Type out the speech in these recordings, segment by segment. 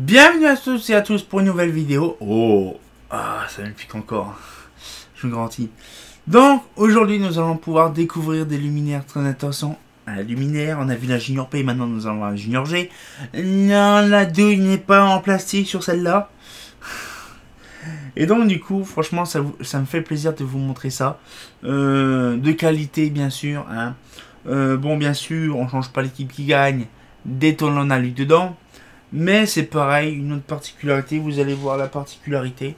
Bienvenue à tous et à tous pour une nouvelle vidéo. Oh, ça me pique encore. Je vous garantis. Donc, aujourd'hui, nous allons pouvoir découvrir des luminaires très intéressants. Un luminaire, on a vu la Junior P, maintenant nous allons voir la Junior G. Non, la douille n'est pas en plastique sur celle-là. Et donc, du coup, franchement, ça me fait plaisir de vous montrer ça. De qualité, bien sûr. Hein. Bon, bien sûr, on change pas l'équipe qui gagne. Dès qu'on a lu dedans. Mais c'est pareil, une autre particularité, vous allez voir la particularité.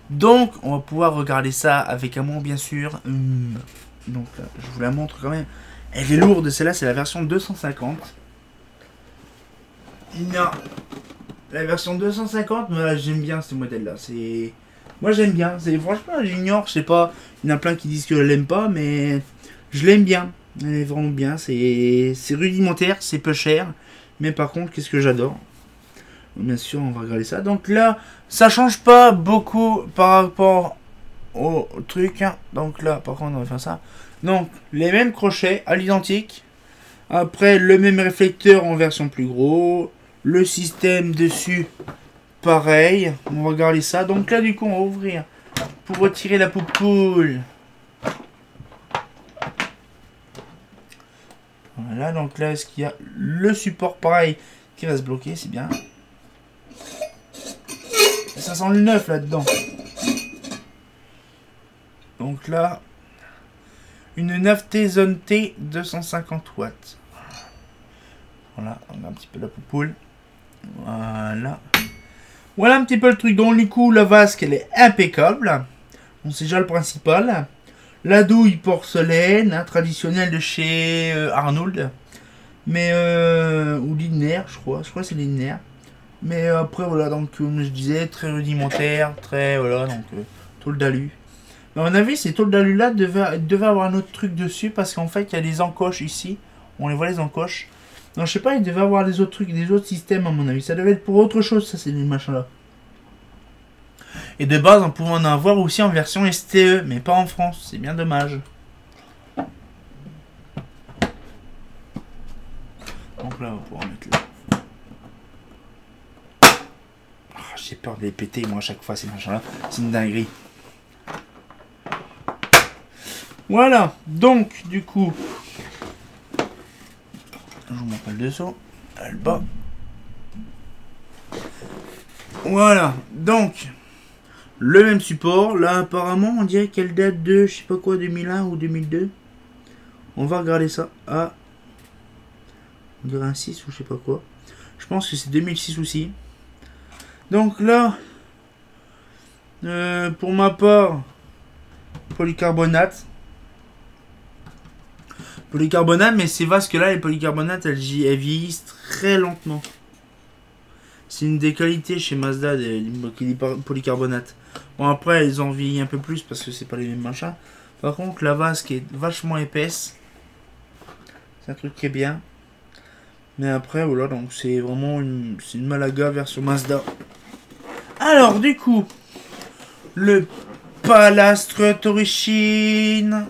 Donc, on va pouvoir regarder ça avec amour, bien sûr. Donc, là, je vous la montre quand même. Elle est lourde, celle-là, c'est la version 250. Non, la version 250, mais j'aime bien ce modèle-là. Moi, j'aime bien. Franchement, j'ignore, je sais pas. Il y en a plein qui disent que je l'aime pas, mais je l'aime bien. Elle est vraiment bien. C'est rudimentaire, c'est peu cher. Mais par contre, qu'est-ce que j'adore. Bien sûr, on va regarder ça. Donc là, ça change pas beaucoup par rapport au truc. Hein. Donc là, par contre, on va faire ça. Donc, les mêmes crochets à l'identique. Après, le même réflecteur en version plus gros. Le système dessus, pareil. On va regarder ça. Donc là, du coup, on va ouvrir pour retirer la poupoule. Voilà, donc là, est-ce qu'il y a le support pareil qui reste bloqué? C'est bien. Ça sent le neuf là-dedans. Donc là, une 9T Zone T 250 watts. Voilà, on a un petit peu la poupoule. Voilà. Voilà un petit peu le truc. Donc du coup, la vasque, elle est impeccable. On sait déjà le principal. La douille porcelaine, hein, traditionnelle de chez Arnold. Mais, ou Lindner, je crois. Je crois que c'est Lindner. Mais après, voilà, donc, comme je disais, très rudimentaire, très, voilà, donc, tôle d'alu. Mais à mon avis, ces tôles d'alu-là devaient avoir un autre truc dessus, parce qu'en fait, il y a des encoches ici. On les voit, les encoches. Non, je sais pas, il devait avoir des autres trucs, des autres systèmes, à mon avis. Ça devait être pour autre chose, ça, c'est des machins-là. Et de base, on pouvait en avoir aussi en version STE, mais pas en France. C'est bien dommage. Donc là, on va pouvoir mettre là. J'ai peur de les péter, moi, à chaque fois, ces machins-là. C'est une dinguerie. Voilà. Donc, du coup, je vous montre le dessous. Le bas. Voilà. Donc, le même support. Là, apparemment, on dirait qu'elle date de, je sais pas quoi, 2001 ou 2002. On va regarder ça. Ah. On dirait un 6 ou je sais pas quoi. Je pense que c'est 2006 aussi. Donc là, pour ma part, polycarbonate. Polycarbonate, mais ces vasques-là, les polycarbonates, elles vieillissent très lentement. C'est une des qualités chez Mazda des polycarbonates. Bon, après, elles en vieillissent un peu plus parce que c'est pas les mêmes machins. Par contre, la vasque est vachement épaisse. C'est un truc qui est bien. Mais après, voilà, donc c'est vraiment une Malaga version Mazda. Alors, du coup, le Palastre Toricine.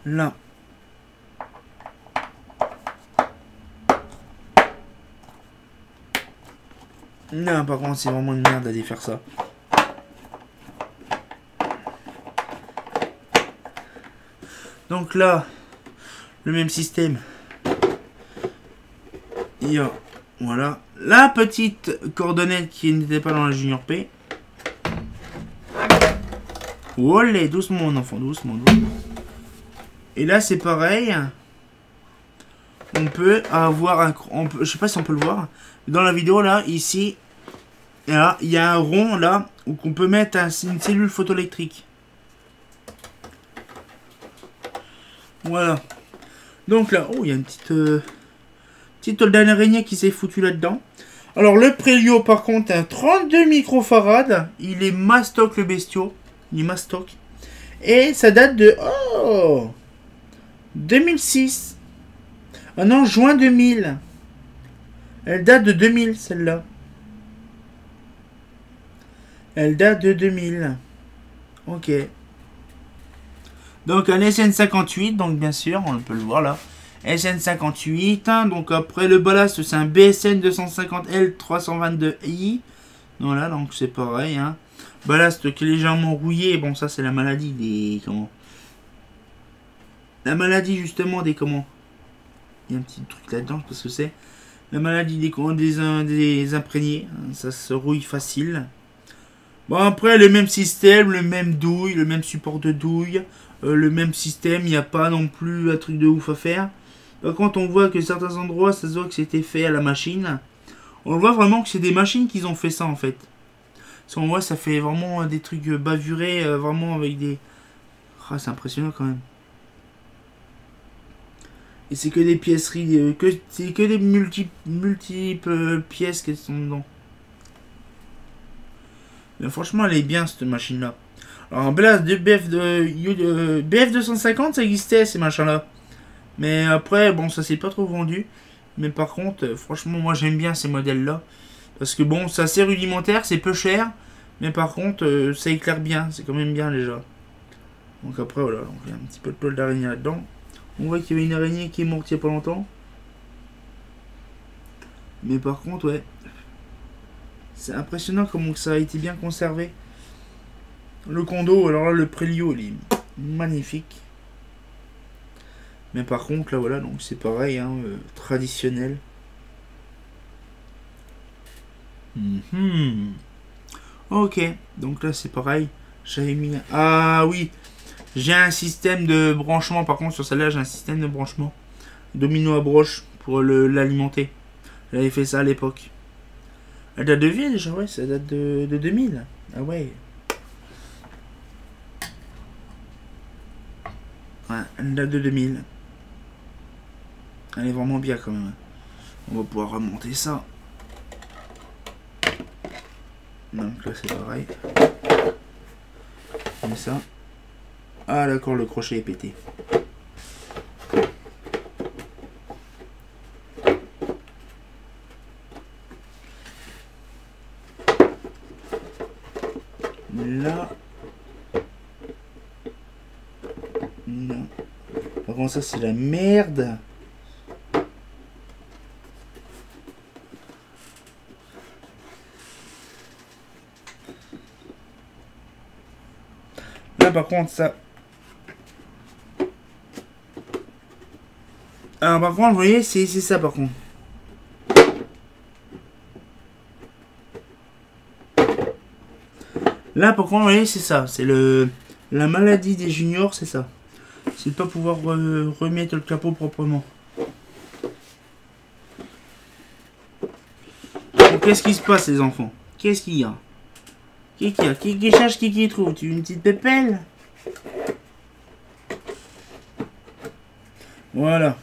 Là. Non, par contre, c'est vraiment une merde d'aller faire ça. Donc là, le même système. Il y a, voilà, la petite cordonnette qui n'était pas dans la Junior P. Olé, doucement mon enfant, doucement, doucement. Et là c'est pareil. On peut avoir je sais pas si on peut le voir. Dans la vidéo là, ici, là, il y a un rond là où on peut mettre une cellule photoélectrique. Voilà. Donc là, oh, il y a une petite tôle d'araignée qui s'est foutue là-dedans. Alors le Prélio par contre, un 32 microfarad. Il est mastoc le bestiau. Il est mastoc. Et ça date de 2006. Ah non, juin 2000. Elle date de 2000 celle-là. Elle date de 2000. Ok. Donc un SN58, donc bien sûr, on peut le voir là. SN58. Hein, donc après le ballast, c'est un BSN 250L 322i. Voilà, donc c'est pareil. Hein. Ballast qui est légèrement rouillé. Bon, ça c'est la maladie des... Comment? La maladie justement des... Comment? Il y a un petit truc là-dedans, je sais pas ce que c'est. La maladie des imprégnés. Hein, ça se rouille facile. Bon, après, le même système, le même douille, le même support de douille, le même système, il n'y a pas non plus un truc de ouf à faire. Par contre, on voit que certains endroits, ça se voit que c'était fait à la machine. On voit vraiment que c'est des machines qui ont fait ça, en fait. Si on voit, ça fait vraiment des trucs bavurés, vraiment avec des... Ah, c'est impressionnant quand même. Et c'est que des pièceries, c'est que des multiples pièces qui sont dedans. Mais franchement, elle est bien cette machine-là. Alors, un blast de BF250, ça existait ces machins-là. Mais après, bon, ça s'est pas trop vendu. Mais par contre, franchement, moi j'aime bien ces modèles-là. Parce que bon, c'est assez rudimentaire, c'est peu cher. Mais par contre, ça éclaire bien, c'est quand même bien déjà. Donc après, voilà, donc, il y a un petit peu de poil d'araignée là-dedans. On voit qu'il y avait une araignée qui est morte il y a pas longtemps. Mais par contre, ouais. C'est impressionnant comment ça a été bien conservé. Le condo, alors là, le Prélio, il est magnifique. Mais par contre, là, voilà, donc c'est pareil, hein, traditionnel. Ok, donc là, c'est pareil. J'avais mis... Ah oui, j'ai un système de branchement. Par contre, sur celle-là, j'ai un système de branchement. Domino à broche pour l'alimenter. J'avais fait ça à l'époque. Elle date de vie déjà, ouais, ça date de 2000. Ah ouais. Ouais, elle date de 2000. Elle est vraiment bien quand même. On va pouvoir remonter ça. Donc là c'est pareil. Comme ça. Ah d'accord, le crochet est pété. Là. Non. Par contre ça c'est la merde. Là par contre ça... Alors par contre vous voyez c'est ça par contre. Là par contre vous voyez c'est ça. C'est la maladie des juniors, c'est ça. C'est de pas pouvoir remettre le capot proprement. Qu'est-ce qui se passe les enfants? Qu'est-ce qu'il y a? Qui cherche, qui trouve? Tu une petite pépelle? Voilà.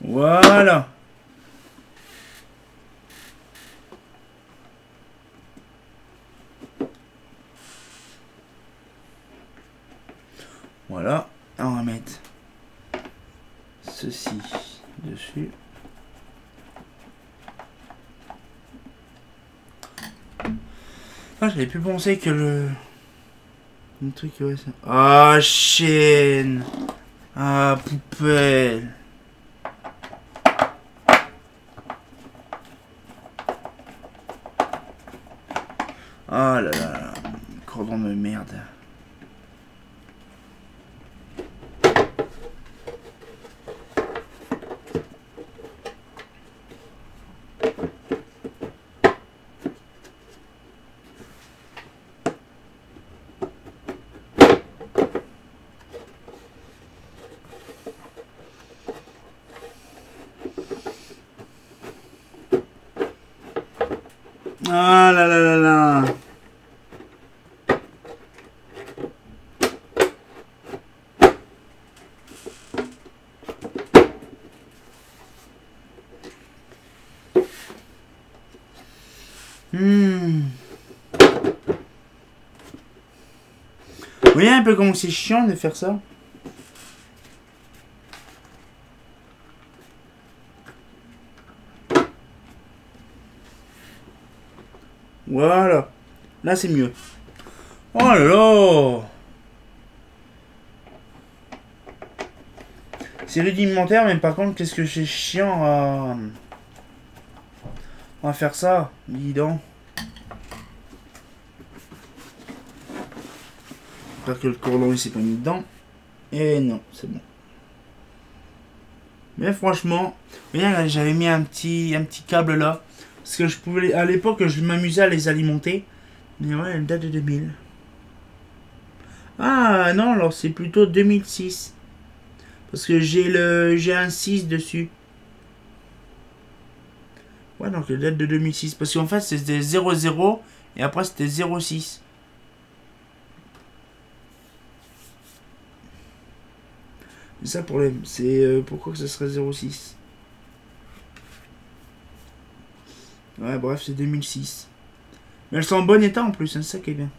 Voilà. Voilà. On va mettre ceci dessus. Ah, j'avais pu penser que le truc, ouais, ça... Ah, chaîne. Ah, poubelle. Ah là là, cordon de merde. Ah là là là là. Vous voyez un peu comment c'est chiant de faire ça? Voilà. Là, c'est mieux. Oh là là. C'est rudimentaire, mais par contre, qu'est-ce que c'est chiant à faire ça, dis donc. J'espère que le cordon il s'est pas mis dedans. Et non, c'est bon. Mais franchement, regarde, j'avais mis un petit câble là. Parce que je pouvais, à l'époque, je m'amusais à les alimenter. Mais ouais, elle date de 2000. Ah non, alors c'est plutôt 2006. Parce que j'ai un 6 dessus. Ouais, donc elle date de 2006. Parce qu'en fait, c'était 00 et après c'était 06. C'est ça le problème. C'est pourquoi que ce serait 06. Ouais, bref, c'est 2006. Mais elles sont en bon état en plus, hein, c'est ça qui est bien.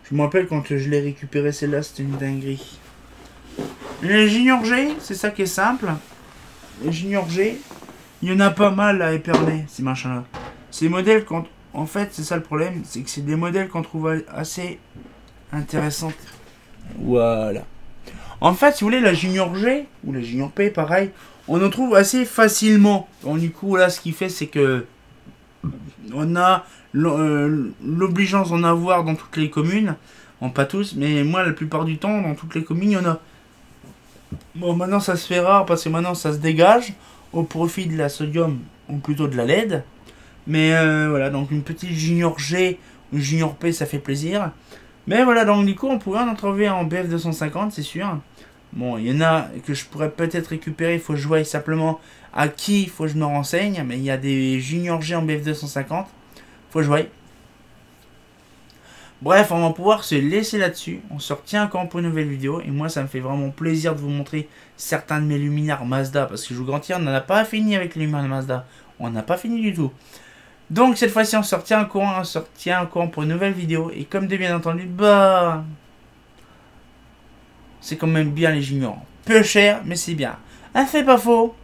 Je me rappelle quand je l'ai récupéré, celle-là, c'était une dinguerie. Les Junior G, c'est ça qui est simple. Les Junior G, il y en a pas mal à éperner, ces machins-là. Ces modèles, en fait, c'est ça le problème, c'est que c'est des modèles qu'on trouve assez intéressants. Voilà. En fait, si vous voulez, la Junior G, ou la Junior P, pareil, on en trouve assez facilement. Donc, du coup, là, ce qui fait, c'est que on a l'obligeance d'en avoir dans toutes les communes. Bon, pas tous, mais moi, la plupart du temps, dans toutes les communes, il y en a. Bon, maintenant, ça se fait rare parce que maintenant, ça se dégage au profit de la sodium, ou plutôt de la LED. Mais voilà, donc une petite Junior G ou Junior P, ça fait plaisir. Mais voilà, donc du coup, on pourrait en trouver en BF 250, c'est sûr. Bon, il y en a que je pourrais peut-être récupérer, il faut que je voie simplement à qui il faut que je me renseigne. Mais il y a des Junior G en BF 250, faut que je voie. Bref, on va pouvoir se laisser là-dessus. On se retient encore pour une nouvelle vidéo. Et moi, ça me fait vraiment plaisir de vous montrer certains de mes luminaires Mazda. Parce que je vous garantis, on n'en a pas fini avec les luminaires Mazda. On n'a pas fini du tout. Donc, cette fois-ci, on se retient encore pour une nouvelle vidéo. Et comme de bien entendu, bah... c'est quand même bien les juniors. Peu cher, mais c'est bien. Ah, fait pas faux.